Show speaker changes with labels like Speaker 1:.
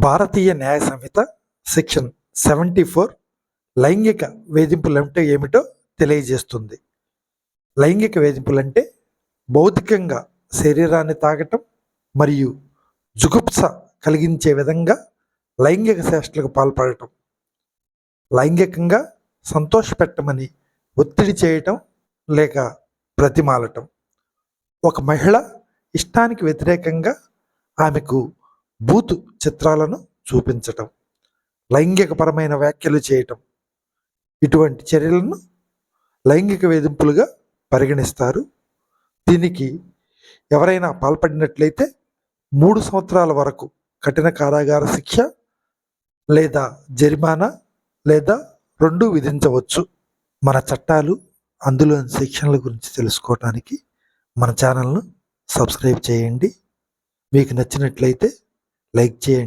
Speaker 1: భారతీయ న్యాయ సంహిత సెక్షన్ 74 లైంగిక వేధింపులంటే ఏమిటో తెలియజేస్తుంది. లైంగిక వేధింపులంటే భౌతికంగా శరీరాన్ని తాకటం మరియు జుగుప్స కలిగించే విధంగా లైంగిక చేష్టలకు పాల్పడటం, లైంగికంగా సంతోషపెట్టమని ఒత్తిడి చేయటం లేక బ్రతిమాలటం, ఒక మహిళ ఇష్టానికి వ్యతిరేకంగా ఆమెకు బూతు చిత్రాలను చూపించటం, లైంగికపరమైన వ్యాఖ్యలు చేయటం, ఇటువంటి చర్యలను లైంగిక వేధింపులుగా పరిగణిస్తారు. దీనికి ఎవరైనా పాల్పడినట్లయితే 3 సంవత్సరాల వరకు కఠిన కారాగార శిక్ష లేదా జరిమానా లేదా 2 విధించవచ్చు. మన చట్టాలు, అందులోని సెక్షన్ల గురించి తెలుసుకోవడానికి మన ఛానల్ను సబ్స్క్రైబ్ చేయండి. మీకు నచ్చినట్లయితే లైక్ చేయండి.